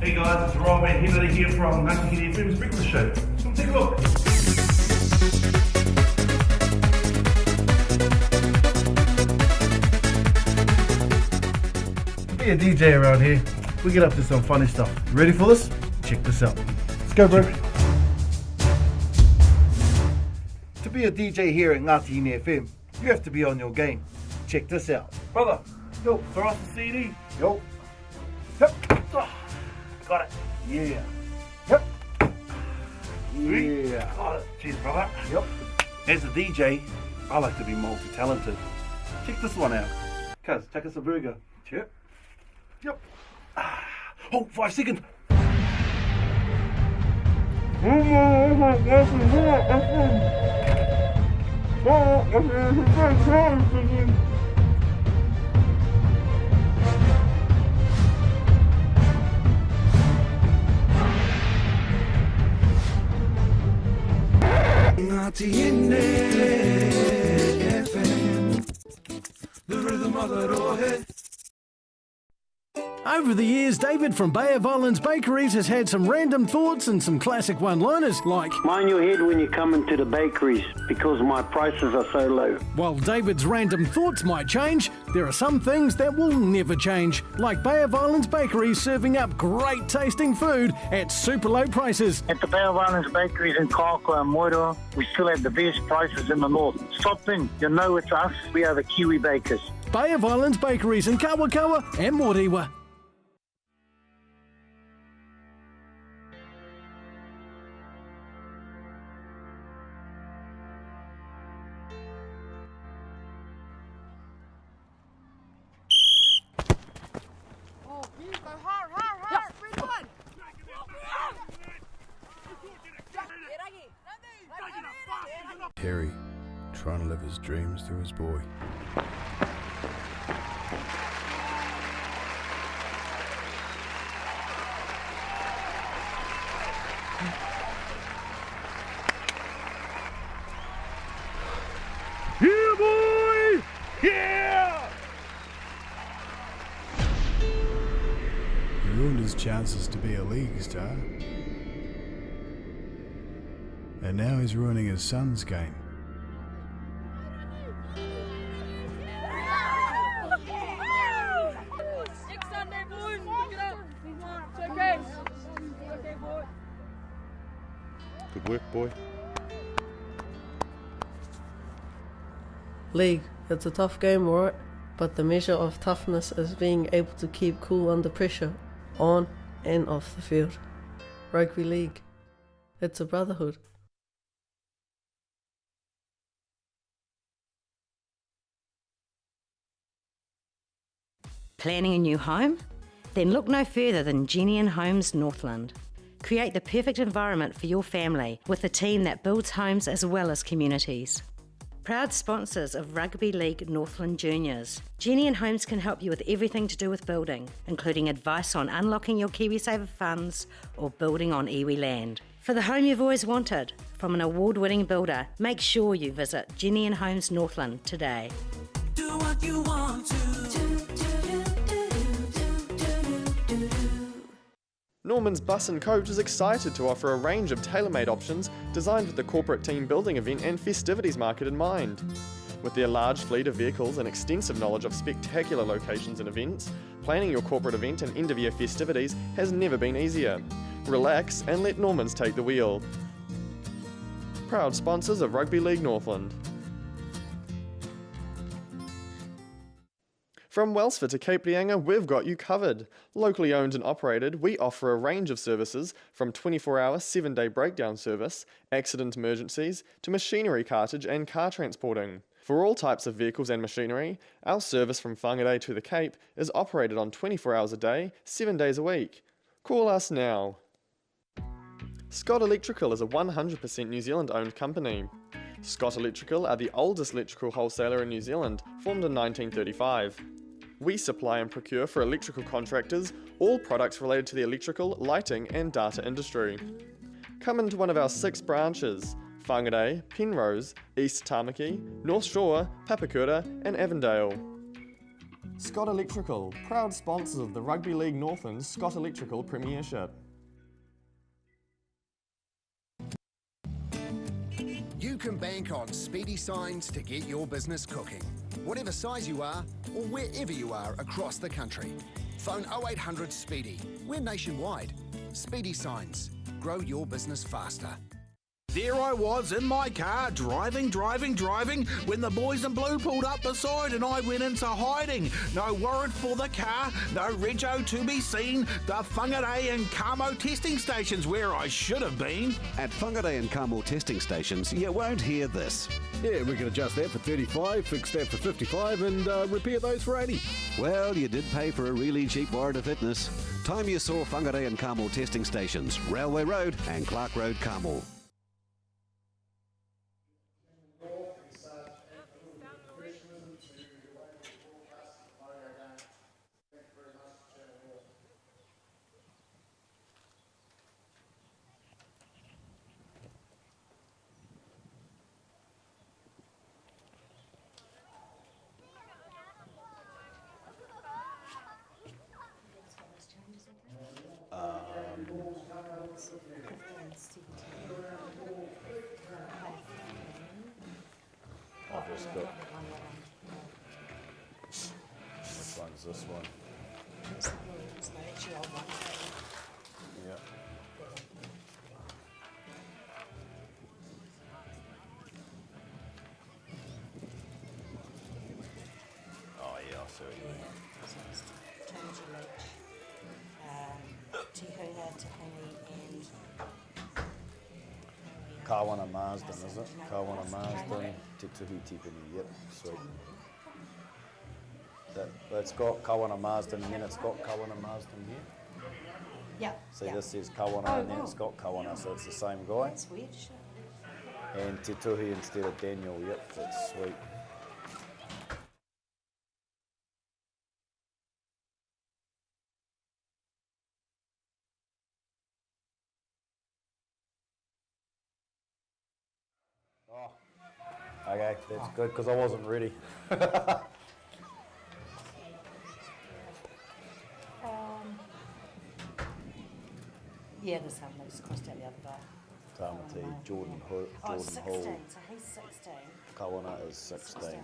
Hey guys, it's Rob and Henry here from RLN2015's Breakfast Show. Come take a look. To be a DJ around here, we get up to some funny stuff. You ready for this? Check this out. Let's go, bro. To be a DJ here at RLN2015, you have to be on your game. Check this out. Brother, yo, throw us the CD. Yo. Yep. Got it. Yeah. Yep. Yeah. Got it. Cheers, brother. Yep. As a DJ, I like to be multi-talented. Check this one out. Cuz, check us a burger. Check. Yep. Oh, 5 seconds. The rhythm of the road. Over the years, David from Bay of Islands Bakeries has had some random thoughts and some classic one-liners like, mind your head when you come into the bakeries because my prices are so low. while David's random thoughts might change, there are some things that will never change, like Bay of Islands Bakeries serving up great tasting food at super low prices. At the Bay of Islands Bakeries in Kaikoura and Moiro, we still have the best prices in the north. Stop in, you know it's us, we are the Kiwi bakers. Bay of Islands Bakeries in Kawakawa and Moriwa. Terry, trying to live his dreams through his boy. Yeah, boy! Yeah! He ruined his chances to be a league star. And now he's ruining his son's game. Good work, boy. League, it's a tough game, right? But the measure of toughness is being able to keep cool under pressure, on and off the field. Rugby league, it's a brotherhood. Planning a new home? Then look no further than Jenny & Homes Northland. Create the perfect environment for your family with a team that builds homes as well as communities. Proud sponsors of Rugby League Northland Juniors, Jenny & Homes can help you with everything to do with building, including advice on unlocking your KiwiSaver funds or building on iwi land. For the home you've always wanted, from an award-winning builder, make sure you visit Jenny & Homes Northland today. Do what you want to. Norman's Bus & Coach is excited to offer a range of tailor-made options designed with the corporate team building event and festivities market in mind. With their large fleet of vehicles and extensive knowledge of spectacular locations and events, planning your corporate event and end-of-year festivities has never been easier. Relax and let Normans take the wheel. Proud sponsors of Rugby League Northland. From Welsford to Cape Reinga, we've got you covered. Locally owned and operated, we offer a range of services from 24-hour, 7-day breakdown service, accident emergencies, to machinery cartage and car transporting. For all types of vehicles and machinery, our service from Whangarei to the Cape is operated on 24 hours a day, 7 days a week. Call us now. Scott Electrical is a 100% New Zealand owned company. Scott Electrical are the oldest electrical wholesaler in New Zealand, formed in 1935. We supply and procure for electrical contractors all products related to the electrical, lighting and data industry. Come into one of our 6 branches: Whangarei, Penrose, East Tamaki, North Shore, Papakura and Avondale. Scott Electrical, proud sponsors of the Rugby League Northland Scott Electrical Premiership. You can bank on Speedy Signs to get your business cooking, whatever size you are or wherever you are across the country. Phone 0800 Speedy. We're nationwide. Speedy Signs. Grow your business faster. There I was in my car, driving, when the boys in blue pulled up beside and I went into hiding. No warrant for the car, no rego to be seen. The Whangarei and Kamo testing stations where I should have been. At Whangarei and Kamo testing stations, you won't hear this. Yeah, we can adjust that for 35, fix that for 55 and repair those for 80. Well, you did pay for a really cheap wire of fitness. Time you saw Whangarei and Kamo testing stations, Railway Road and Clark Road, Kamo. I've just got... Which one's this one? Yeah. Oh yeah, I see what you mean. Tihuna, Tahini and... Kawana Marsden, is it? Kawana Marsden, Te Tuhi Tipini, yep, sweet. That's got Kawana Marsden and then it's got Kawana Marsden here. Yep. See, this says Kawana and then it's got Kawana, so it's the same guy. That's weird. And Te Tuhi instead of Daniel, yep, that's sweet. Oh, okay, that's good because I wasn't ready. Yeah, the son that was crossed out the other day. Tamati, Jordan Hall. Oh, 16, so he's 16. Kawana is 16.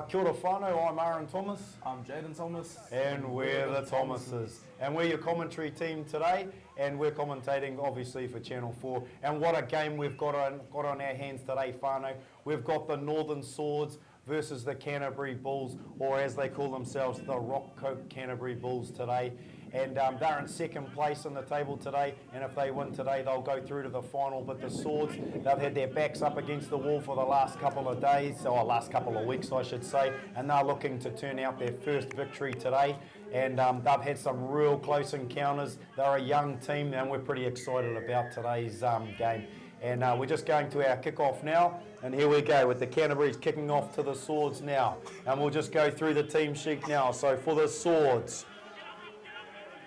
Kia ora whānau, I'm Aaron Thomas. I'm Jaden Thomas. And we're the Thomases. And we're your commentary team today, and we're commentating obviously for Channel 4. And what a game we've got on our hands today, whānau. We've got the Northern Swords versus the Canterbury Bulls, or as they call themselves, the Rock Coke Canterbury Bulls today. And they're in second place on the table today, and if they win today, they'll go through to the final. But the Swords, they've had their backs up against the wall for the last couple of days, or last couple of weeks, I should say, and they're looking to turn out their first victory today. And they've had some real close encounters. They're a young team, and we're pretty excited about today's game. And we're just going to our kick-off now. And here we go with the Canterbury's kicking off to the Swords now. And we'll just go through the team sheet now. So for the Swords,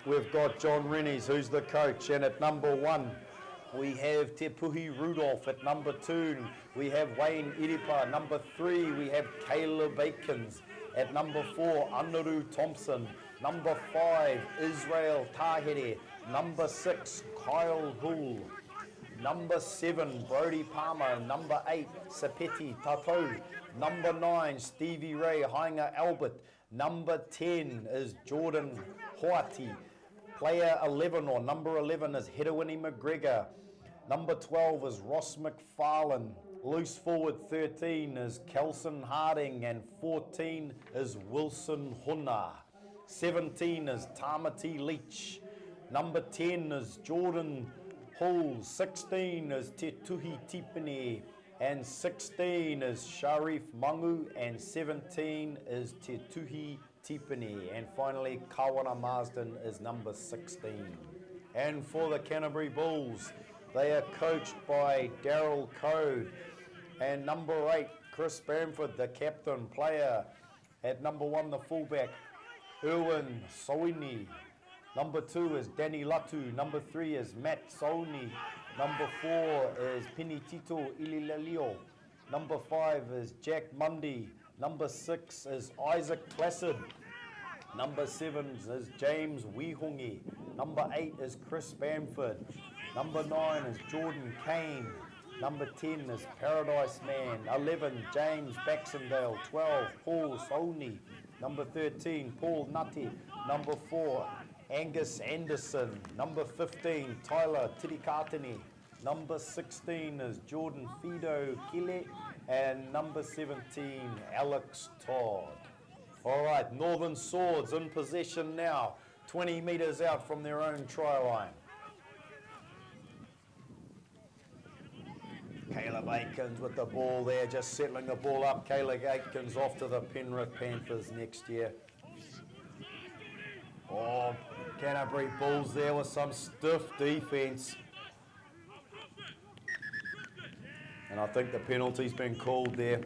we've got John Rennies, who's the coach. And at number 1, we have Te Puhi Rudolph. At number 2, we have Wayne Iripa. Number 3, we have Caleb Aikens. At number 4, Anaru Thompson. Number 5, Israel Tahere. Number 6, Kyle Hull. Number 7, Brody Palmer. Number 8, Sapeti Tatou. Number 9, Stevie Ray Hainga Albert. Number 10 is Jordan Hoati. Player 11 or number 11 is Hedewini McGregor. Number 12 is Ross McFarlane. Loose forward 13 is Kelson Harding, and 14 is Wilson Huna. 17 is Tamati Leach. Number 10 is Jordan Hull. 16 is Te Tuhi Tipene, and 16 is Sharif Mangu, and 17 is Te Tuhi Tipene. And finally, Kawana Marsden is number 16. And for the Canterbury Bulls, they are coached by Daryl Code. And number 8, Chris Bamford, the captain player. At number 1, the fullback, Erwin Soini. Number 2 is Danny Latu. Number 3 is Matt Soni. Number 4 is Pinitito Ililalio. Number 5 is Jack Mundy. Number 6 is Isaac Placid. Number 7 is James Wihongi. Number 8 is Chris Bamford. Number 9 is Jordan Kane. Number 10 is Paradise Man. 11, James Baxendale. 12, Paul Soni. Number 13, Paul Nutti. Number 4, Angus Anderson. Number 15, Tyler Titikatini. Number 16 is Jordan Fido Kile. And number 17, Alex Todd. All right, Northern Swords in possession now. 20 metres out from their own try line. Caleb Aikens with the ball there, just settling the ball up. Caleb Aikens off to the Penrith Panthers next year. Oh, Canterbury Bulls there with some stiff defence. And I think the penalty's been called there.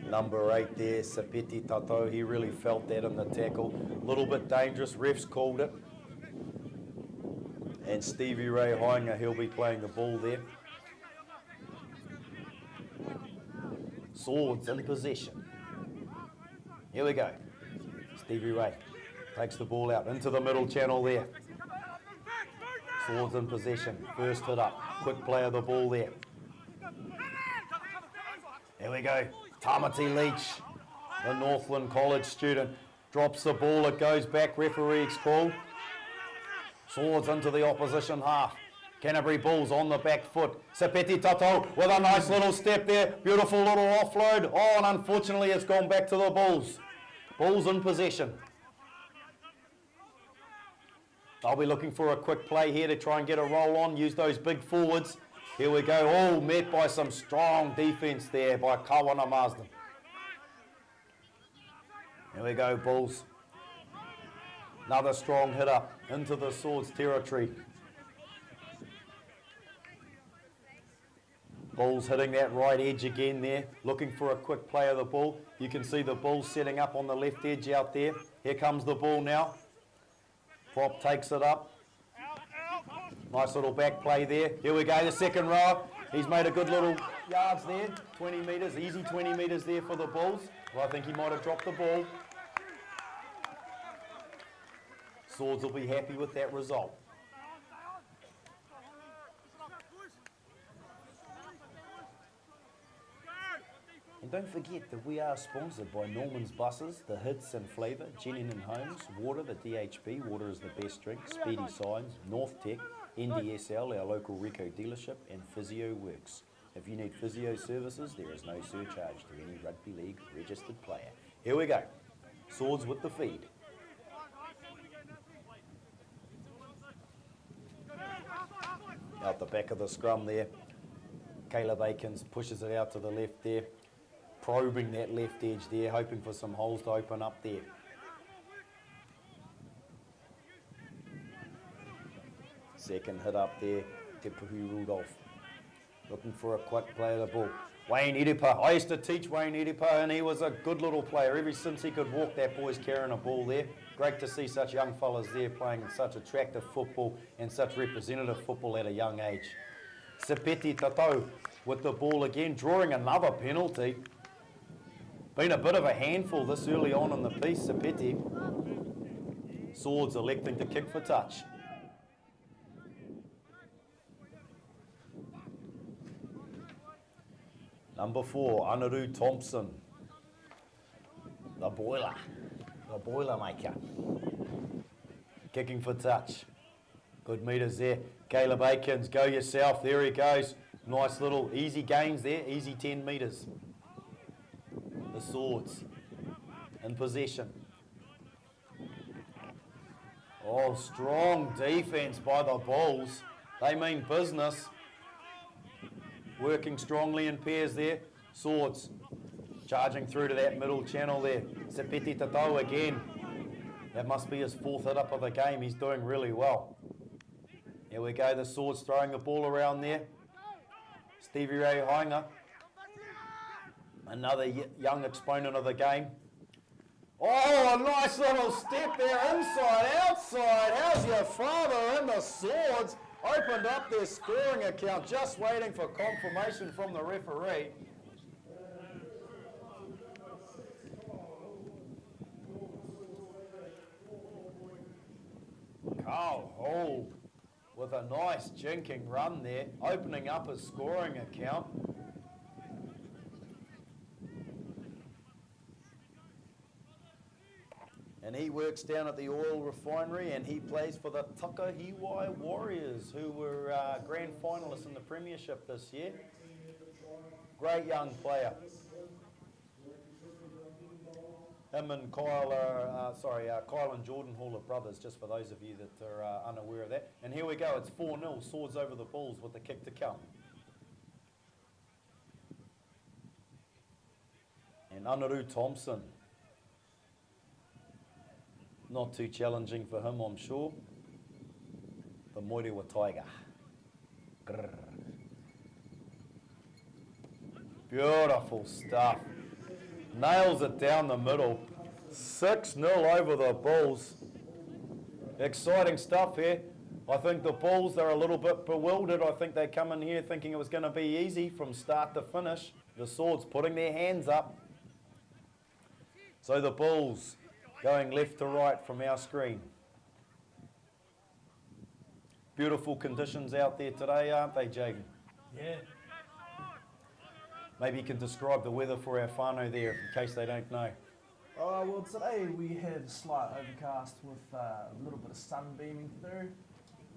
Number 8 there, Sapeti Tatou, he really felt that in the tackle. A little bit dangerous, refs called it. And Stevie Ray Hainga, he'll be playing the ball there. Swords in possession. Here we go. Stevie Ray takes the ball out into the middle channel there. Swords in possession, first hit up. Quick play of the ball there. Here we go. Tamati Leach, the Northland College student, drops the ball, it goes back, referee's call. Swords into the opposition half. Canterbury Bulls on the back foot. Sapeti Tatou with a nice little step there, beautiful little offload. Oh, and unfortunately it's gone back to the Bulls. Bulls in possession. I'll be looking for a quick play here to try and get a roll on, use those big forwards. Here we go, all met by some strong defence there by Kawana Marsden. Here we go, Bulls. Another strong hit up into the Swords territory. Bulls hitting that right edge again there, looking for a quick play of the ball. You can see the Bulls setting up on the left edge out there. Here comes the ball now. Prop takes it up. Nice little back play there. Here we go, the second row. He's made a good little yards there. 20 metres, easy 20 metres there for the Bulls. Well, I think he might have dropped the ball. Swords will be happy with that result. And don't forget that we are sponsored by Norman's Buses, The Hits and Flavour, Jennin and Homes, Water, the DHB, water is the best drink, Speedy Signs, North Tech, NDSL, our local Rico dealership, and Physio Works. If you need physio services, there is no surcharge to any rugby league registered player. Here we go. Swords with the feed. Out the back of the scrum there. Caleb Aikens pushes it out to the left there. Probing that left edge there, hoping for some holes to open up there. Second hit up there, Te Puhi Rudolph. Looking for a quick play of the ball. Wayne Iripa. I used to teach Wayne Iripa and he was a good little player. Ever since he could walk, that boy's carrying a ball there. Great to see such young fellas there playing such attractive football and such representative football at a young age. Sepeti Tatou with the ball again, drawing another penalty. Been a bit of a handful this early on in the piece, Sepeti. Swords electing to kick for touch. Number 4, Anaru Thompson. The Boilermaker. Kicking for touch. Good meters there. Caleb Aikens, go yourself. There he goes. Nice little easy gains there, easy 10 metres. The Swords in possession. Oh, strong defence by the Bulls. They mean business. Working strongly in pairs there. Swords charging through to that middle channel there. Sepeti Tatou again. That must be his 4th hit up of the game. He's doing really well. Here we go, the Swords throwing the ball around there. Stevie Ray Hainga. Another young exponent of the game. Oh, a nice little step there, inside, outside. How's your father? And the Swords opened up their scoring account, just waiting for confirmation from the referee. Carl Hall with a nice jinking run there, opening up his scoring account. And he works down at the oil refinery and he plays for the Takahiwai Warriors, who were grand finalists in the premiership this year. Great young player. Him and Kyle are, Kyle and Jordan Hall are brothers, just for those of you that are unaware of that. And here we go, it's 4-0, Swords over the Bulls with the kick to come. And Anaru Thompson. Not too challenging for him, I'm sure. The Moerewa Tiger. Grrr. Beautiful stuff. Nails it down the middle. 6-0 over the Bulls. Exciting stuff here. I think the Bulls are a little bit bewildered. I think they come in here thinking it was going to be easy from start to finish. The Swords putting their hands up. So the Bulls going left to right from our screen. Beautiful conditions out there today, aren't they, Jaden? Yeah. Maybe you can describe the weather for our whānau there, in case they don't know. Well, today we had a slight overcast with a little bit of sun beaming through.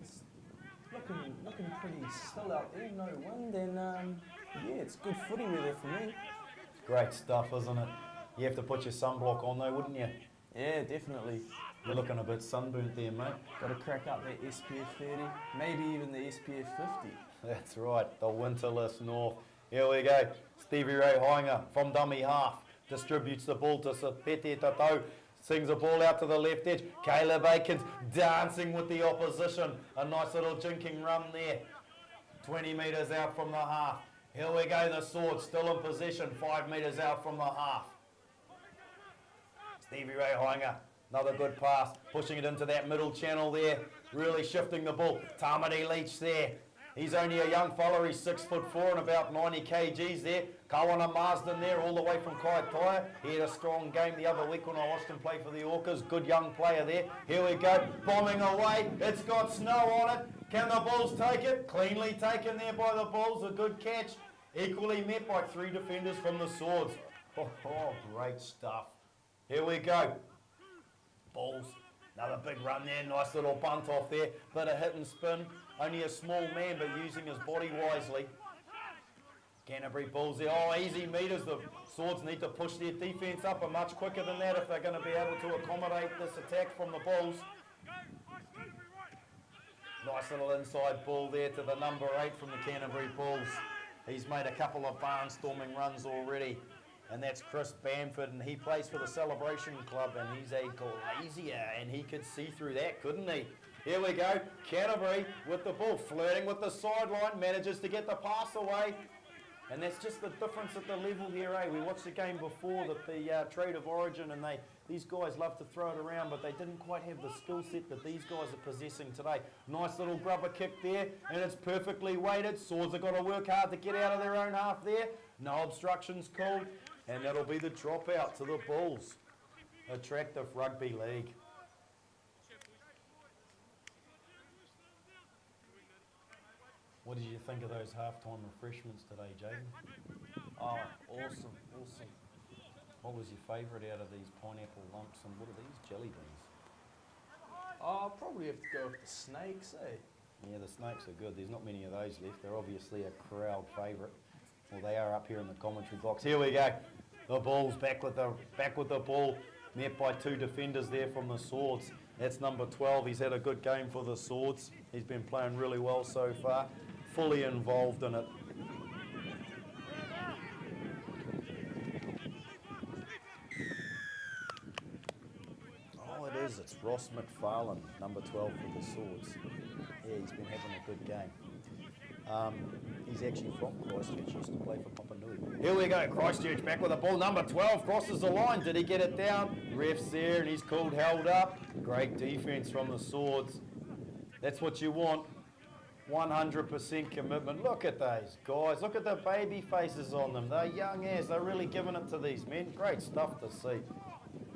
It's looking pretty still out there, no wind, and yeah, it's good footy weather for me. Great stuff, isn't it? You have to put your sunblock on though, wouldn't you? Yeah, definitely. You're looking a bit sunburnt there, mate. Got to crack up that SPF 30, maybe even the SPF 50. That's right, the winterless north. Here we go. Stevie Ray Hainga from dummy half. Distributes the ball to Sepeti Tatou. Sings the ball out to the left edge. Caleb Aikens dancing with the opposition. A nice little jinking run there. 20 metres out from the half. Here we go, the Swords still in possession. 5 metres out from the half. Stevie Ray Hainga, another good pass. Pushing it into that middle channel there. Really shifting the ball. Tamati Leach there. He's only a young fella, he's 6'4" and about 90 kgs there. Kawana Marsden there, all the way from Kaitaia. He had a strong game the other week when I watched him play for the Orcas. Good young player there. Here we go, bombing away. It's got snow on it. Can the Bulls take it? Cleanly taken there by the Bulls. A good catch. Equally met by 3 defenders from the Swords. Oh, great stuff. Here we go. Bulls. Another big run there. Nice little bunt off there. Bit of hit and spin. Only a small man, but using his body wisely. Canterbury Bulls there. Oh, easy meters. The Swords need to push their defence up much quicker than that if they're going to be able to accommodate this attack from the Bulls. Nice little inside ball there to the number 8 from the Canterbury Bulls. He's made a couple of barnstorming runs already. And that's Chris Bamford, and he plays for the Celebration Club, and he's a glazier, and he could see through that, couldn't he? Here we go. Canterbury with the ball, flirting with the sideline, manages to get the pass away. And that's just the difference at the level here, eh? We watched the game before, the Trade of Origin, and these guys love to throw it around, but they didn't quite have the skill set that these guys are possessing today. Nice little grubber kick there, and it's perfectly weighted. Swords have got to work hard to get out of their own half there. No obstructions called, and that'll be the dropout to the Bulls. Attractive rugby league. What did you think of those halftime refreshments today, Jaden? Oh, awesome, awesome. What was your favourite out of these pineapple lumps, and what are these, jelly beans? I'll probably have to go with the snakes, eh? Yeah, the snakes are good. There's not many of those left. They're obviously a crowd favourite. Well, they are up here in the commentary box. Here we go. The Bulls back with the ball. Met by two defenders there from the Swords. That's number 12. He's had a good game for the Swords. He's been playing really well so far. Fully involved in it. Oh, it is. It's Ross McFarlane, number 12 for the Swords. Yeah, he's been having a good game. He's actually from Christchurch, used to play for Papa Nui. Here we go, Christchurch back with the ball. Number 12 crosses the line. Did he get it down? Ref's there and he's called held up. Great defence from the Swords. That's what you want. 100% commitment. Look at those guys. Look at the baby faces on them. They're young as. They're really giving it to these men. Great stuff to see.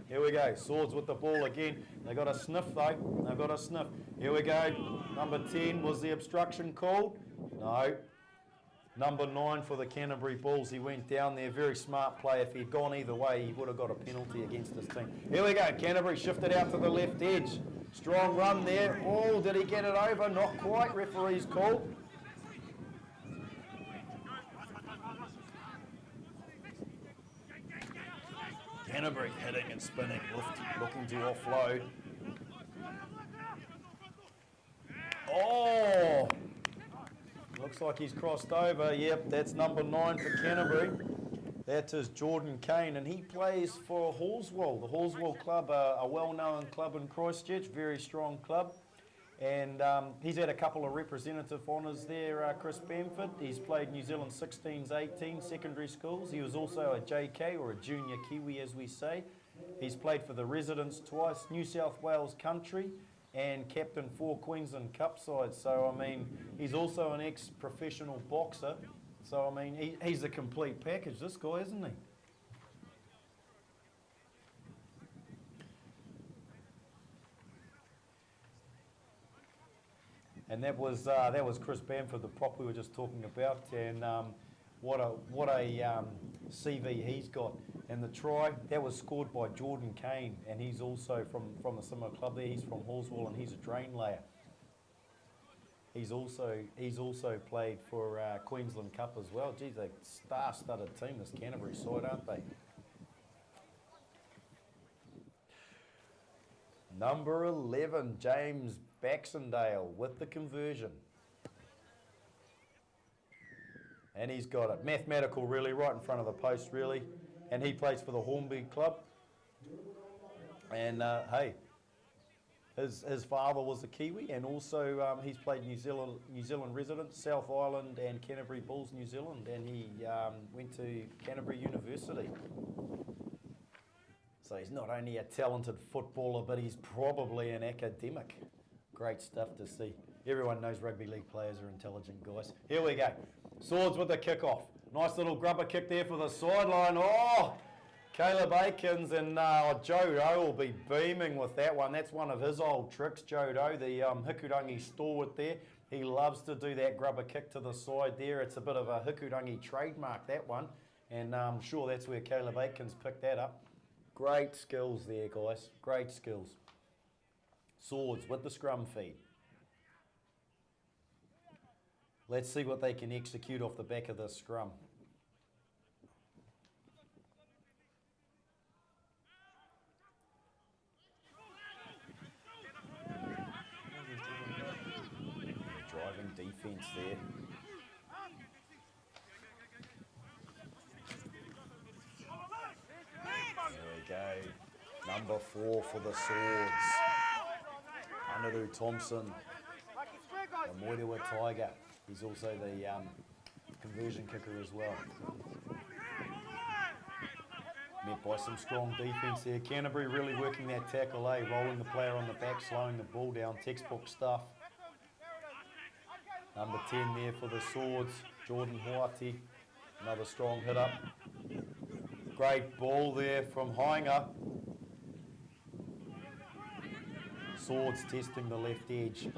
Here we go. Swords with the ball again. They got a sniff though. They've got a sniff. Here we go. Number 10 was the obstruction called. No. Number 9 for the Canterbury Bulls. He went down there. Very smart play. If he'd gone either way, he would have got a penalty against his team. Here we go. Canterbury shifted out to the left edge. Strong run there. Oh, did he get it over? Not quite. Referee's call. Canterbury hitting and spinning, looking to offload. Oh! Looks like he's crossed over. Yep, that's number 9 for Canterbury. That is Jordan Kane, and he plays for Horswell. The Horswell club, a well-known club in Christchurch, very strong club. And he's had a couple of representative honours there, Chris Bamford. He's played New Zealand 16s, 18s, secondary schools. He was also a JK, or a junior Kiwi as we say. He's played for the Residents twice, New South Wales Country, and captain 4 Queensland Cup sides. So, I mean, he's also an ex-professional boxer. So, I mean, he's a complete package, this guy, isn't he? And that was Chris Bamford, the prop we were just talking about, and what a CV he's got. And the try, that was scored by Jordan Kane, and he's also from a similar club there. He's from Horswell, and he's a drain layer. He's also played for Queensland Cup as well. Geez, a star-studded team, this Canterbury side, aren't they? Number 11, James Baxendale with the conversion. And he's got it. Mathematical, really, right in front of the post, really. And he plays for the Hornby Club. And, hey, his father was a Kiwi, and also he's played New Zealand Residents, South Island and Canterbury Bulls, New Zealand. And he went to Canterbury University. So he's not only a talented footballer, but he's probably an academic. Great stuff to see. Everyone knows rugby league players are intelligent guys. Here we go. Swords with the kickoff. Nice little grubber kick there for the sideline. Oh, Caleb Aikens and Joe Doe will be beaming with that one. That's one of his old tricks, Joe Doe, the Hikurangi stalwart there. He loves to do that grubber kick to the side there. It's a bit of a Hikurangi trademark, that one. And I'm sure that's where Caleb Aikens picked that up. Great skills there, guys. Great skills. Swords with the scrum feed. Let's see what they can execute off the back of the scrum. Driving defence there. There we go. Number 4 for the Swords. Anadu Thompson, the Moerewa Tiger. He's also the conversion kicker as well. Met by some strong defence there. Canterbury really working that tackle, rolling the player on the back, slowing the ball down, textbook stuff. Number 10 there for the Swords, Jordan Hoati, another strong hit up. Great ball there from Heinga. Swords testing the left edge.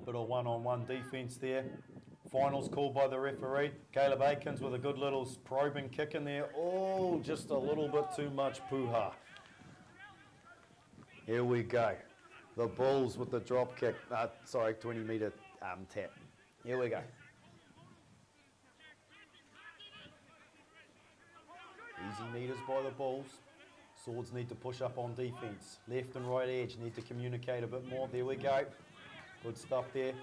Bit of one-on-one defence there. Finals called by the referee. Caleb Aikens with a good little probing kick in there. Oh, just a little bit too much puha. Here we go. The Bulls with the drop kick. 20 metre tap. Here we go. Easy meters by the Bulls. Swords need to push up on defence. Left and right edge need to communicate a bit more. There we go. Good stuff there.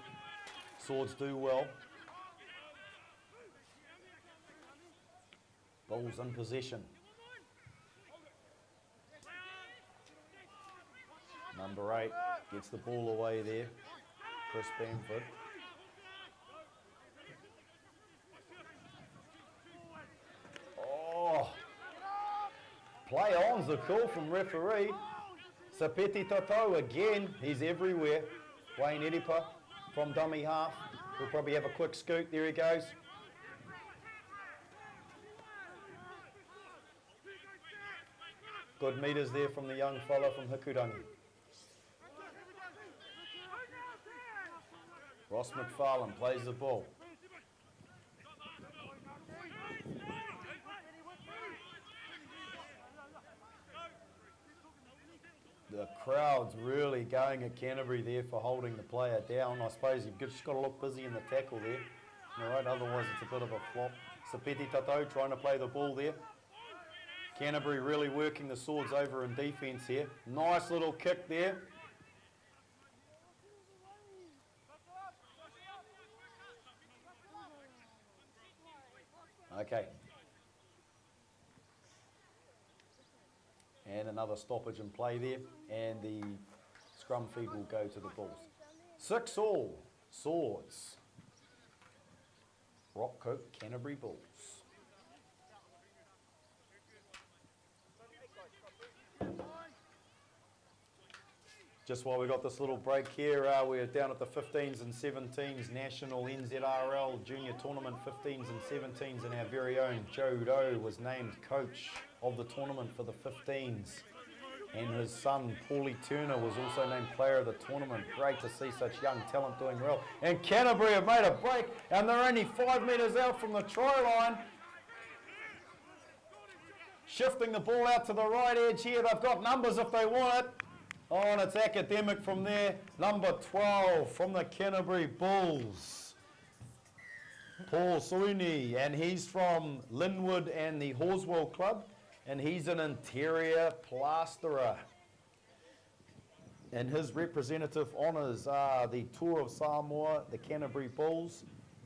Swords do well. Bulls in possession. Number 8 gets the ball away there. Chris Bamford. Oh! Play on's the call from referee. Sapeti Toto again. He's everywhere. Wayne Edipa from dummy half. We'll probably have a quick scoot. There he goes. Good meters there from the young fella from Hikurangi. Ross McFarlane plays the ball. The crowd's really going at Canterbury there for holding the player down. I suppose you've just got to look busy in the tackle there. All right, otherwise it's a bit of a flop. Sapeti Tato trying to play the ball there. Canterbury really working the Swords over in defence here. Nice little kick there. Okay. And another stoppage in play there. And the scrum feed will go to the Bulls. 6-all. Swords. Rockcote Canterbury Bulls. Just while we got this little break here, we're down at the 15s and 17s National NZRL Junior Tournament 15s and 17s, and our very own Joe Doe was named coach of the tournament for the 15s. And his son, Paulie Turner, was also named player of the tournament. Great to see such young talent doing well. And Canterbury have made a break, and they're only 5 metres out from the try line. Shifting the ball out to the right edge here. They've got numbers if they want it. Oh, and it's academic from there. Number 12 from the Canterbury Bulls. Paul Soini, and he's from Linwood and the Horswell Club, and he's an interior plasterer. And his representative honours are the Tour of Samoa, the Canterbury Bulls,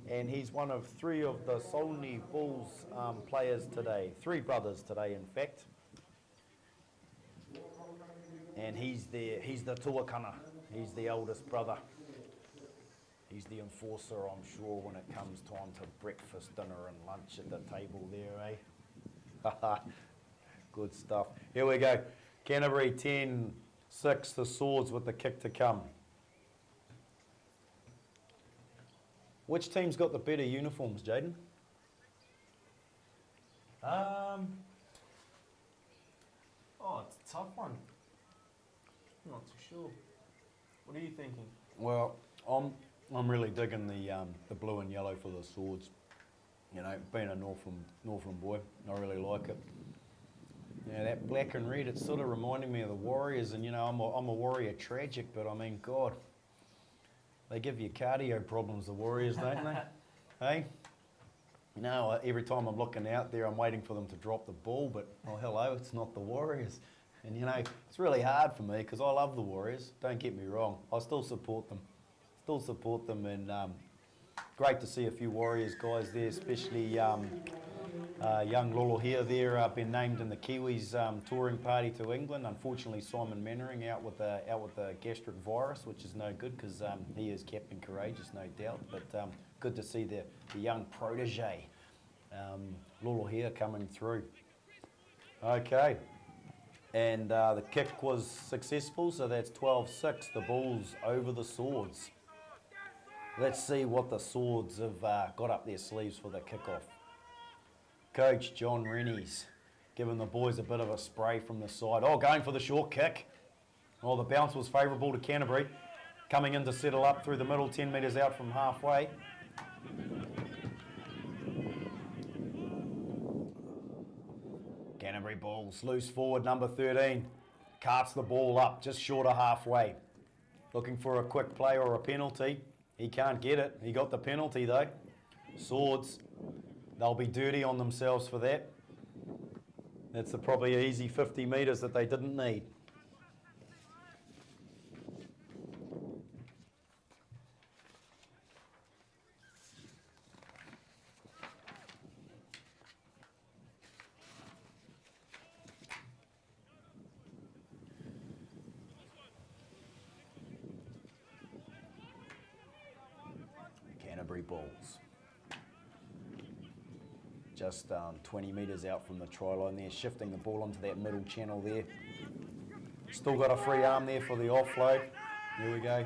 and he's one of 3 of the Solni Bulls players today. 3 brothers today, in fact. And he's the tuakana. He's the eldest brother. He's the enforcer, I'm sure, when it comes time to breakfast, dinner and lunch at the table there, eh? Good stuff. Here we go. Canterbury 10-6, the Swords with the kick to come. Which team's got the better uniforms, Jaden? It's a tough one. I'm not too sure. What are you thinking? Well, I'm really digging the blue and yellow for the Swords. You know, being a Northland boy, I really like it. Yeah, that black and red, it's sort of reminding me of the Warriors, and you know, I'm a Warrior tragic, but I mean, God, they give you cardio problems, the Warriors, don't they? Hey? You know, every time I'm looking out there, I'm waiting for them to drop the ball, but, oh, hello, it's not the Warriors. And, you know, it's really hard for me because I love the Warriors, don't get me wrong. I still support them. And great to see a few Warriors guys there, especially Young Lolohea there been named in the Kiwis touring party to England. Unfortunately, Simon Mannering out with the gastric virus, which is no good because he is Captain Courageous, no doubt. But good to see the young protege, Lolohea, coming through. Okay, and the kick was successful, so that's 12-6. The Bulls over the Swords. Let's see what the Swords have got up their sleeves for the kickoff. Coach John Rennie's giving the boys a bit of a spray from the side. Oh, going for the short kick. Oh, the bounce was favourable to Canterbury. Coming in to settle up through the middle, 10 metres out from halfway. Canterbury Bulls, loose forward, number 13. Carts the ball up, just short of halfway. Looking for a quick play or a penalty. He can't get it. He got the penalty though. Swords, they'll be dirty on themselves for that. That's probably an easy 50 metres that they didn't need. Canterbury Bulls. Just 20 metres out from the try line there, shifting the ball onto that middle channel there. Still got a free arm there for the offload. There we go.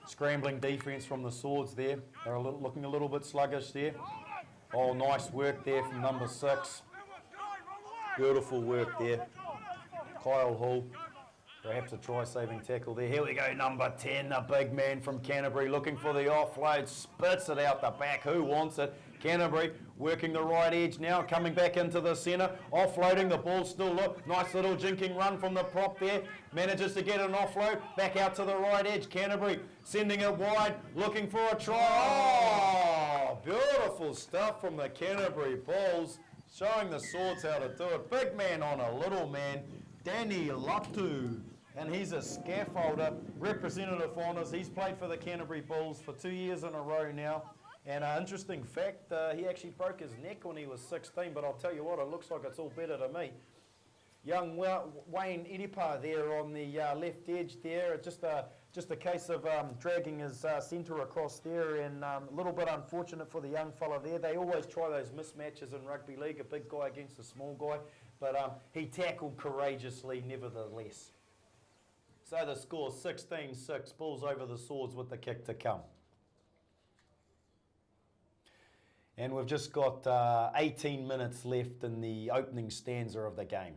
Scrambling defence from the Swords there. They're looking a little bit sluggish there. Oh, nice work there from number 6. Beautiful work there. Kyle Hall. Perhaps a try-saving tackle there. Here we go, number 10, the big man from Canterbury, looking for the offload, spits it out the back. Who wants it? Canterbury working the right edge now, coming back into the centre, offloading, the ball still look. Nice little jinking run from the prop there. Manages to get an offload, back out to the right edge. Canterbury sending it wide, looking for a try. Oh, beautiful stuff from the Canterbury Bulls, showing the Swords how to do it. Big man on a little man, Danny Latu. And he's a scaffolder, representative honours. He's played for the Canterbury Bulls for 2 years in a row now. And an interesting fact, he actually broke his neck when he was 16, but I'll tell you what, it looks like it's all better to me. Young Wayne Edipa there on the left edge there, just a case of dragging his centre across there, and a little bit unfortunate for the young fella there. They always try those mismatches in rugby league, a big guy against a small guy, but he tackled courageously nevertheless. So the score 16-6, Bulls over the Swords with the kick to come. And we've just got 18 minutes left in the opening stanza of the game.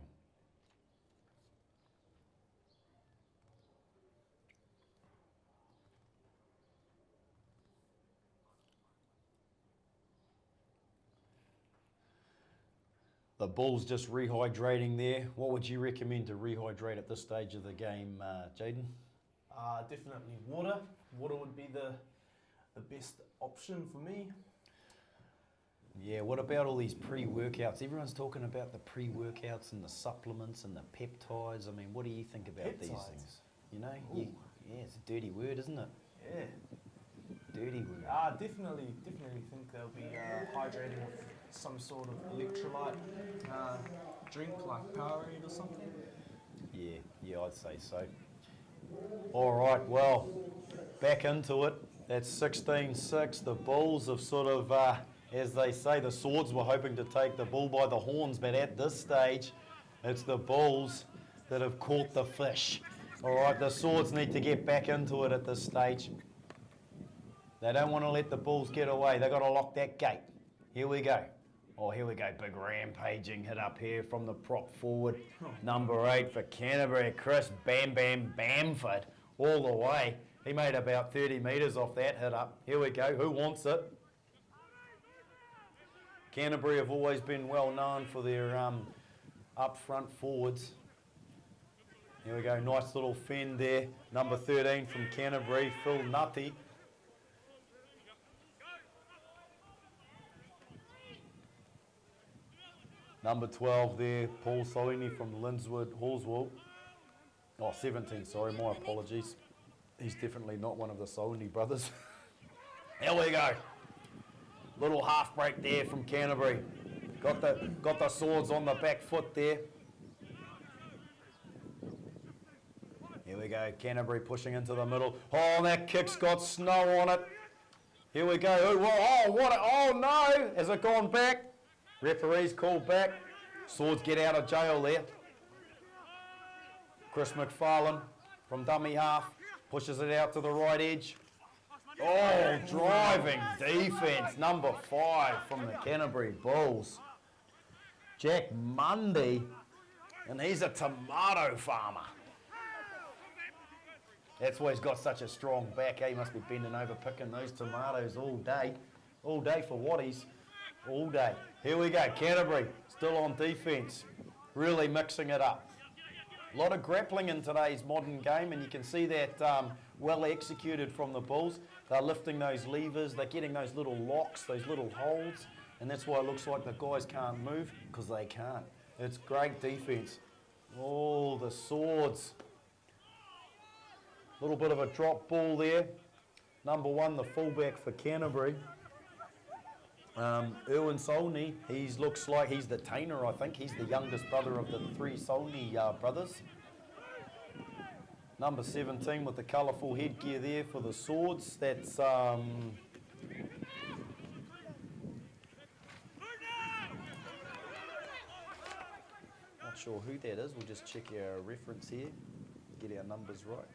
The Bulls just rehydrating there. What would you recommend to rehydrate at this stage of the game, Jaden? Definitely water. Water would be the best option for me. Yeah, what about all these pre-workouts? Everyone's talking about the pre-workouts and the supplements and the peptides. I mean, what do you think about these things? You know, yeah, it's a dirty word, isn't it? Yeah. Dirty word. Definitely think they'll be hydrating with some sort of electrolyte drink like Powerade or something. Yeah, I'd say so. All right, well, back into it. That's 16-6. The Bulls have sort of, as they say, the Swords were hoping to take the bull by the horns, but at this stage, it's the Bulls that have caught the fish. All right, the Swords need to get back into it at this stage. They don't want to let the Bulls get away. They've got to lock that gate. Here we go. Oh, here we go. Big rampaging hit up here from the prop forward. Number 8 for Canterbury, Chris Bamford, all the way. He made about 30 metres off that hit up. Here we go. Who wants it? Canterbury have always been well known for their up front forwards. Here we go. Nice little fend there. Number 13 from Canterbury, Phil Nutty. Number 12 there, Paul Solini from Lindswood, Hallswell. Oh, 17, sorry, my apologies. He's definitely not one of the Solini brothers. Here we go. Little half break there from Canterbury. Got the Swords on the back foot there. Here we go, Canterbury pushing into the middle. Oh, that kick's got snow on it. Here we go. Oh no! Has it gone back? Referee's called back. Swords get out of jail there. Chris McFarlane from dummy half pushes it out to the right edge. Oh, driving defence, number 5 from the Canterbury Bulls. Jack Mundy, and he's a tomato farmer. That's why he's got such a strong back. He must be bending over picking those tomatoes all day. All day for Watties. All day. Here we go. Canterbury still on defence. Really mixing it up. A lot of grappling in today's modern game, and you can see that well executed from the Bulls. They're lifting those levers. They're getting those little locks, those little holds, and that's why it looks like the guys can't move, because they can't. It's great defence. Oh, the Swords. A little bit of a drop ball there. Number 1, the fullback for Canterbury. Erwin Solney, he looks like he's the Tainer, I think. He's the youngest brother of the 3 Solney brothers. Number 17 with the colourful headgear there for the Swords. That's not sure who that is. We'll just check our reference here, get our numbers right.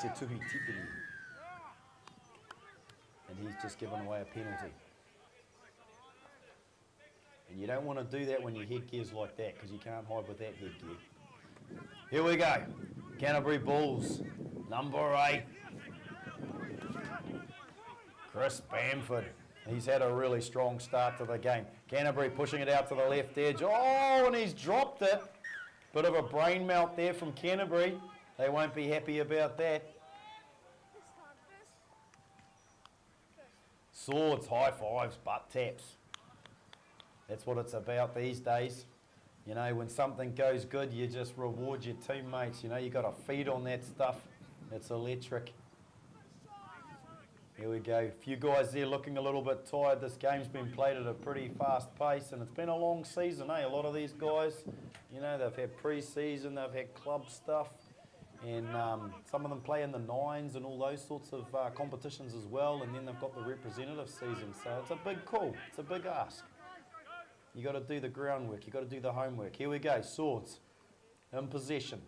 Te Tuhi Tipini. And he's just given away a penalty. And you don't want to do that when your headgear's like that, because you can't hide with that headgear. Here we go. Canterbury Bulls, number 8. Chris Bamford. He's had a really strong start to the game. Canterbury pushing it out to the left edge. Oh, and he's dropped it. Bit of a brain melt there from Canterbury. They won't be happy about that. Swords, high fives, butt taps. That's what it's about these days. You know, when something goes good, you just reward your teammates. You know, you got to feed on that stuff. It's electric. Here we go. A few guys there looking a little bit tired. This game's been played at a pretty fast pace, and it's been a long season, eh? A lot of these guys, you know, they've had pre-season, they've had club stuff, and some of them play in the nines and all those sorts of competitions as well, and then they've got the representative season. So it's a big call. It's a big ask. You got to do the groundwork. You got to do the homework. Here we go. Swords in possession.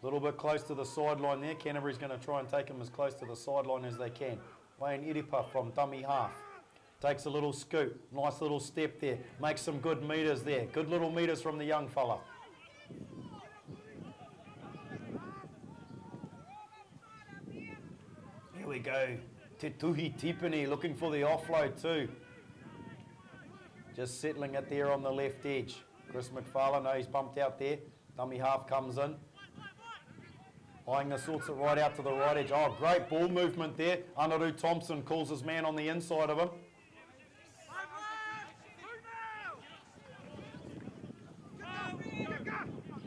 A little bit close to the sideline there. Canterbury's going to try and take him as close to the sideline as they can. Wayne Iripa from dummy half. Takes a little scoot. Nice little step there. Makes some good metres there. Good little metres from the young fella. Here we go. Te Tuhi Tipini looking for the offload too. Just settling it there on the left edge. Chris McFarlane, he's bumped out there. Dummy half comes in. Eyeing the sorts it right out to the right edge. Oh, great ball movement there. Anaru Thompson calls his man on the inside of him.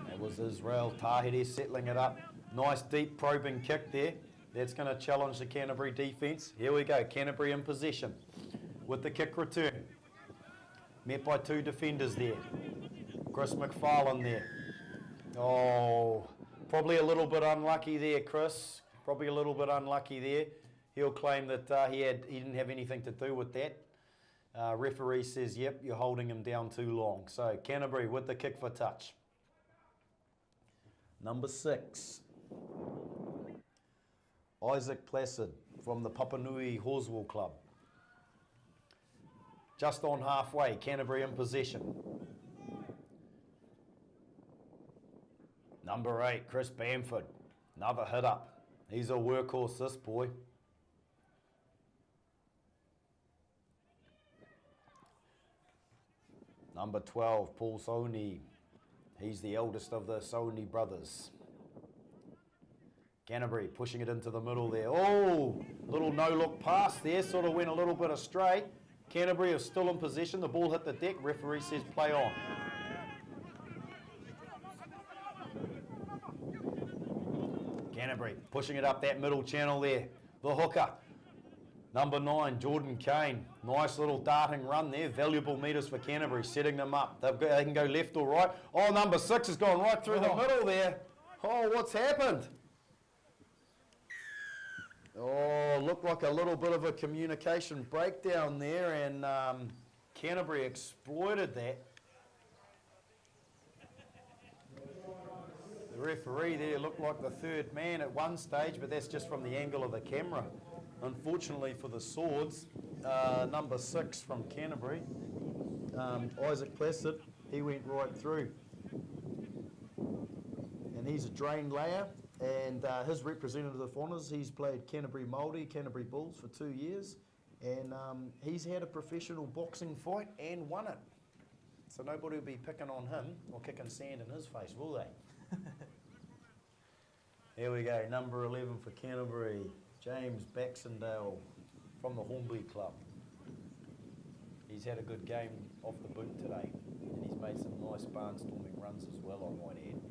That was Israel Tahiri settling it up. Nice deep probing kick there. That's going to challenge the Canterbury defence. Here we go. Canterbury in possession with the kick return. Met by 2 defenders there. Chris McFarlane there. Oh, probably a little bit unlucky there, Chris. Probably a little bit unlucky there. He'll claim that he didn't have anything to do with that. Referee says, yep, you're holding him down too long. So Canterbury with the kick for touch. Number 6. Isaac Placid from the Papanui Horswell Club. Just on halfway, Canterbury in possession. Number 8, Chris Bamford. Another hit up. He's a workhorse, this boy. Number 12, Paul Soni. He's the eldest of the Soni brothers. Canterbury pushing it into the middle there. Oh, little no-look pass there. Sort of went a little bit astray. Canterbury are still in possession. The ball hit the deck. Referee says play on. Canterbury pushing it up that middle channel there. The hooker. Number 9, Jordan Kane. Nice little darting run there. Valuable metres for Canterbury, setting them up. They can go left or right. Oh, number 6 has gone right through the middle there. Oh, what's happened? Oh, looked like a little bit of a communication breakdown there, and Canterbury exploited that. The referee there looked like the third man at one stage, but that's just from the angle of the camera. Unfortunately for the Swords, number 6 from Canterbury, Isaac Placid, he went right through. And he's a drained layer, and his representative honours, he's played Canterbury Māori, Canterbury Bulls for 2 years, and he's had a professional boxing fight and won it. So nobody will be picking on him or kicking sand in his face, will they? Here we go, number 11 for Canterbury, James Baxendale from the Hornby Club. He's had a good game off the boot today, and he's made some nice barnstorming runs as well, I might add.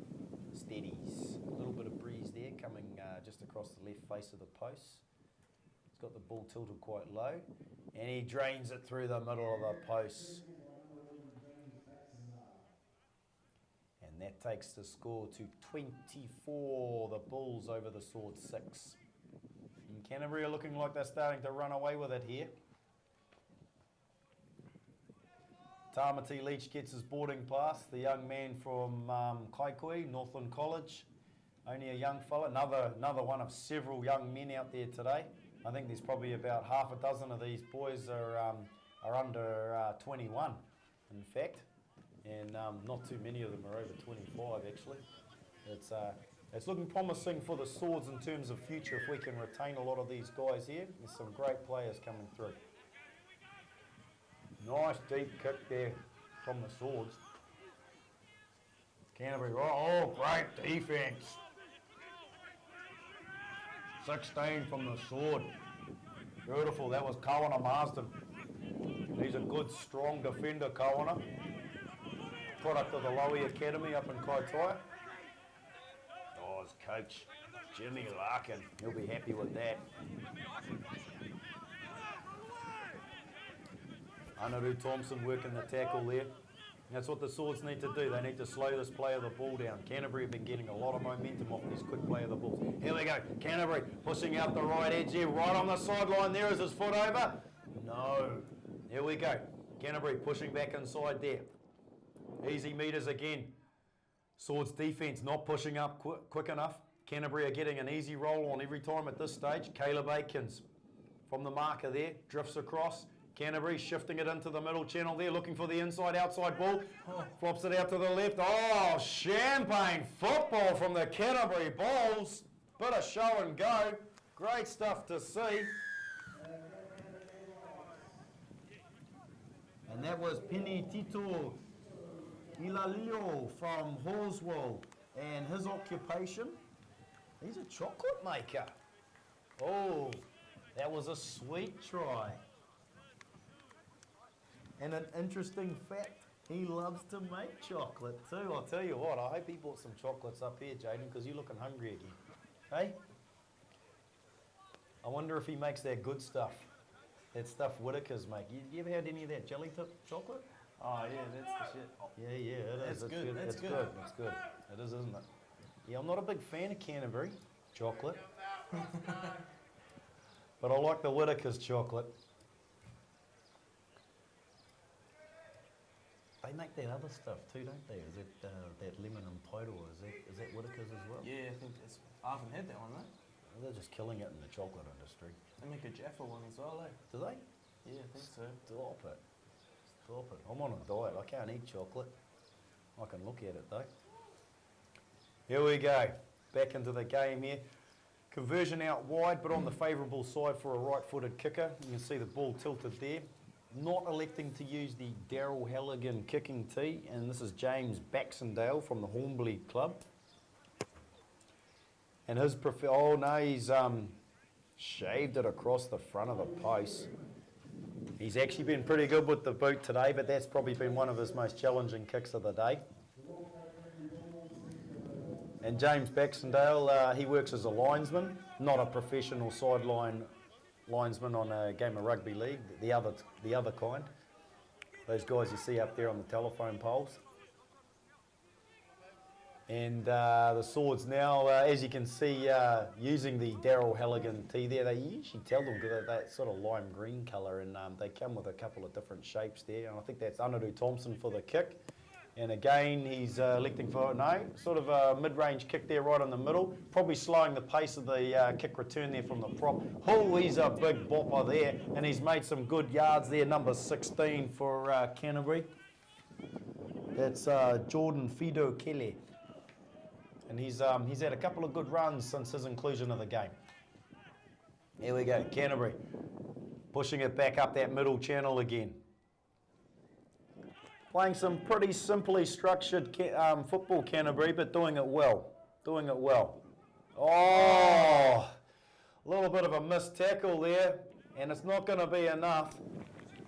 Steadies. A little bit of breeze there coming just across the left face of the post. He's got the ball tilted quite low, and he drains it through the middle of the post. And that takes the score to 24, the Bulls over the Swords 6. And Canterbury are looking like they're starting to run away with it here. Tamati Leach gets his boarding pass, the young man from Kaikui, Northland College. Only a young fella, another one of several young men out there today. I think there's probably about half a dozen of these boys are under 21, in fact. And not too many of them are over 25 actually. It's looking promising for the Swords in terms of future if we can retain a lot of these guys here. There's some great players coming through. Nice deep kick there from the Swords. Canterbury, oh great defence. 16 from the Sword. Beautiful, that was Kawana Marsden. He's a good strong defender, Kawana. Product of the Lowy Academy up in Kaitaia. Oh, his coach, Jimmy Larkin, he'll be happy with that. Anaru Thompson working the tackle there. That's what the Swords need to do. They need to slow this play of the ball down. Canterbury have been getting a lot of momentum off this quick play of the balls. Here we go. Canterbury pushing out the right edge here, right on the sideline there. Is his foot over? No. Here we go. Canterbury pushing back inside there. Easy meters again. Swords defence not pushing up quick enough. Canterbury are getting an easy roll on every time at this stage. Caleb Aikens from the marker there, drifts across. Canterbury shifting it into the middle channel there, looking for the inside-outside ball. Flops it out to the left. Oh, champagne football from the Canterbury Bulls. Bit of show and go. Great stuff to see. And that was Penny Tito Ilalio from Horswell. And his occupation, he's a chocolate maker. Oh, that was a sweet try. And an interesting fact, he loves to make chocolate too. I'll tell you what, I hope he bought some chocolates up here, Jaden, because you're looking hungry again. Hey? I wonder if he makes that good stuff. That stuff Whitakers make. You ever had any of that jelly tip chocolate? Oh yeah, that's the shit. Yeah, it is. That's good. It's good. It's good. It is, isn't it? Yeah, I'm not a big fan of Canterbury chocolate. But I like the Whitakers chocolate. They make that other stuff too, don't they? Is it that lemon and potato? Is that Whitakers as well? Yeah, I think it's. I haven't had that one though. Well, they're just killing it in the chocolate industry. They make a Jaffa one as well, eh? Do they? Yeah, I think so. Stop it. Stop it. I'm on a diet. I can't eat chocolate. I can look at it though. Here we go. Back into the game here. Conversion out wide, but on the favourable side for a right-footed kicker. You can see the ball tilted there. Not electing to use the Daryl Halligan kicking tee, and this is James Baxendale from the Hornby Club. And his he's shaved it across the front of the post. He's actually been pretty good with the boot today, but that's probably been one of his most challenging kicks of the day. And James Baxendale, he works as a linesman, not a professional sideline linesman on a game of rugby league, the other kind. Those guys you see up there on the telephone poles. And the Swords now, as you can see, using the Daryl Halligan tee there, they usually tell them because they're that sort of lime green colour, and they come with a couple of different shapes there. And I think that's Anadu Thompson for the kick. And again, he's electing for, no, sort of a mid-range kick there right in the middle, probably slowing the pace of the kick return there from the prop. Oh, he's a big bopper there, and he's made some good yards there, number 16 for Canterbury. That's Jordan Fido Kelly. And he's had a couple of good runs since his inclusion of the game. Here we go, Canterbury pushing it back up that middle channel again. Playing some pretty simply structured football, Canterbury, but doing it well. Doing it well. Oh, a little bit of a missed tackle there, and it's not going to be enough.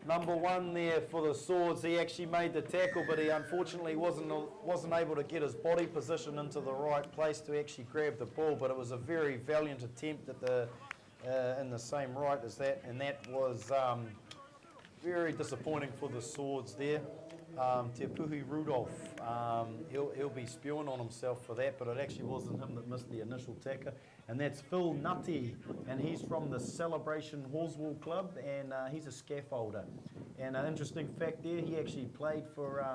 Number 1 there for the Swords, he actually made the tackle, but he unfortunately wasn't able to get his body position into the right place to actually grab the ball, but it was a very valiant attempt at the in the same right as that, and that was very disappointing for the Swords there. Te Puhi Rudolph, he'll be spewing on himself for that, but it actually wasn't him that missed the initial tackle. And that's Phil Nutty, and he's from the Celebration Horswall Club, and he's a scaffolder. And an interesting fact there, he actually played for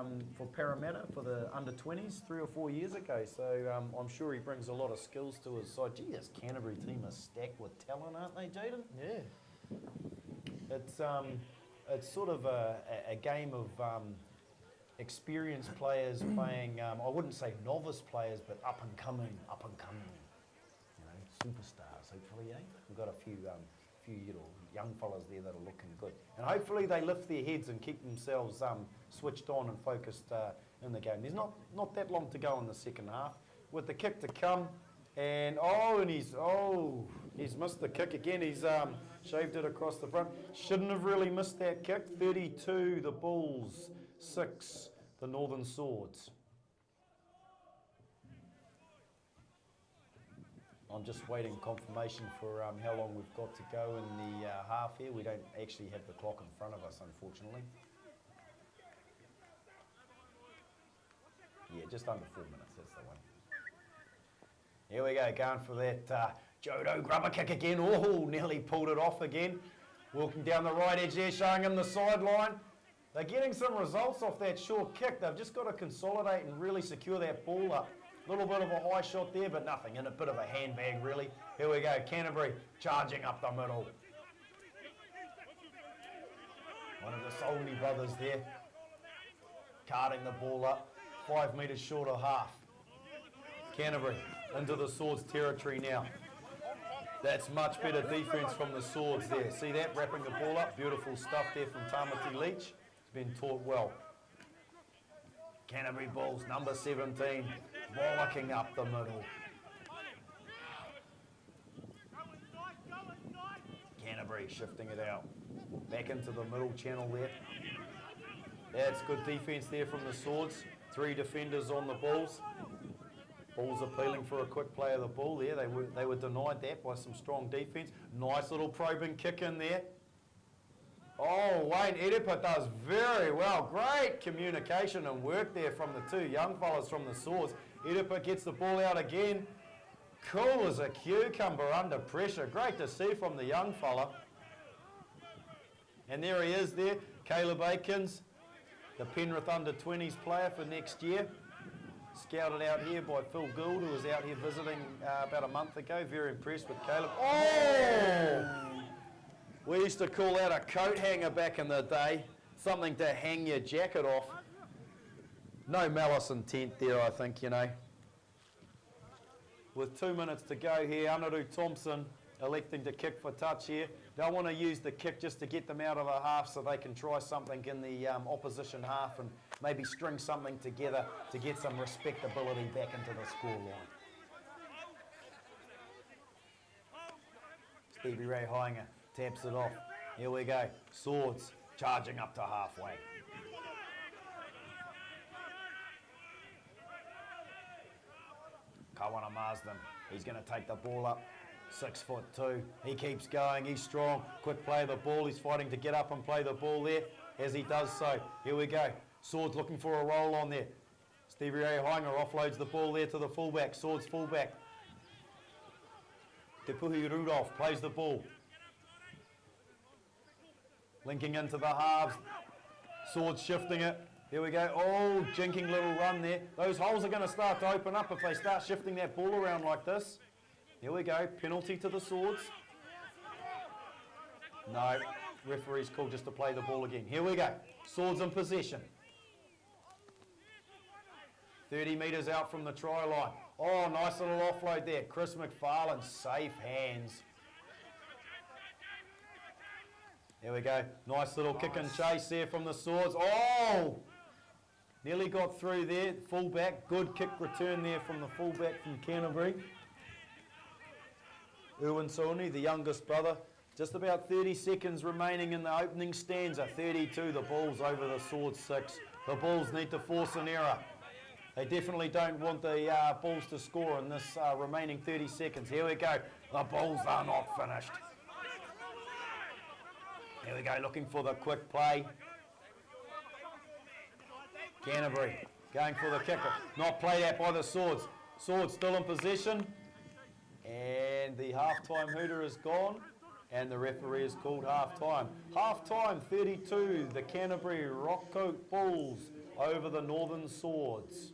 Parramatta for the under-20s 3 or 4 years ago, so I'm sure he brings a lot of skills to his side. Gee, this Canterbury team is stacked with talent, aren't they, Jaden? Yeah. It's sort of a game of experienced players playing, I wouldn't say novice players, but up and coming, you know, superstars, hopefully, eh? We've got a few young fellas there that are looking good. And hopefully they lift their heads and keep themselves switched on and focused in the game. There's not that long to go in the second half. With the kick to come, and he's missed the kick again. He's shaved it across the front. Shouldn't have really missed that kick. 32, the Bulls. 6, the Northern Swords. I'm just waiting confirmation for how long we've got to go in the half here. We don't actually have the clock in front of us, unfortunately. Yeah, just under 4 minutes, that's the one. Here we go, going for that Jodo grubber kick again. Oh, nearly pulled it off again. Walking down the right edge there, showing him the sideline. They're getting some results off that short kick. They've just got to consolidate and really secure that ball up. A little bit of a high shot there, but nothing. And a bit of a handbag, really. Here we go, Canterbury charging up the middle. One of the Solney brothers there, carting the ball up. 5 metres short of half. Canterbury into the Swords territory now. That's much better defence from the Swords there. See that, wrapping the ball up. Beautiful stuff there from Tamati Leach. Been taught well. Canterbury Bulls, number 17, bollocking up the middle. Canterbury shifting it out. Back into the middle channel there. That's good defence there from the Swords. 3 defenders on the Bulls. Bulls appealing for a quick play of the ball there. They were denied that by some strong defence. Nice little probing kick in there. Oh, Wayne Edipa does very well. Great communication and work there from the 2 young fellas from the Swords. Edipa gets the ball out again. Cool as a cucumber under pressure. Great to see from the young fella. And there he is there, Caleb Aikens, the Penrith under-20s player for next year. Scouted out here by Phil Gould, who was out here visiting about a month ago. Very impressed with Caleb. Oh! We used to call that a coat hanger back in the day. Something to hang your jacket off. No malice intent there, I think, you know. With 2 minutes to go here, Anadu Thompson electing to kick for touch here. They'll want to use the kick just to get them out of the half so they can try something in the opposition half and maybe string something together to get some respectability back into the scoreline. Stevie Ray Hainger taps it off. Here we go. Swords charging up to halfway. Kawana Marsden, he's going to take the ball up. 6'2". He keeps going, he's strong. Quick play of the ball, he's fighting to get up and play the ball there. As he does so, here we go. Swords looking for a roll on there. Stevie Ray Hainga offloads the ball there to the fullback. Swords fullback. Te Puhi Rudolph plays the ball. Linking into the halves. Swords shifting it. Here we go. Oh, jinking little run there. Those holes are going to start to open up if they start shifting that ball around like this. Here we go. Penalty to the Swords. No. Referee's called just to play the ball again. Here we go. Swords in possession. 30 metres out from the try line. Oh, nice little offload there. Chris McFarlane, safe hands. Here we go. Nice little kick and chase there from the Swords. Oh! Nearly got through there. Fullback. Good kick return there from the fullback from Canterbury. Erwin Sauni, the youngest brother. Just about 30 seconds remaining in the opening stanza. 32, the ball's over the Swords 6. The Bulls need to force an error. They definitely don't want the Bulls to score in this remaining 30 seconds. Here we go. The Bulls are not finished. Here we go, looking for the quick play. Canterbury going for the kicker. Not played out by the Swords. Swords still in possession. And the half-time hooter is gone. And the referee has called half-time. Half-time, 32, the Canterbury Rockcoat Bulls over the Northern Swords.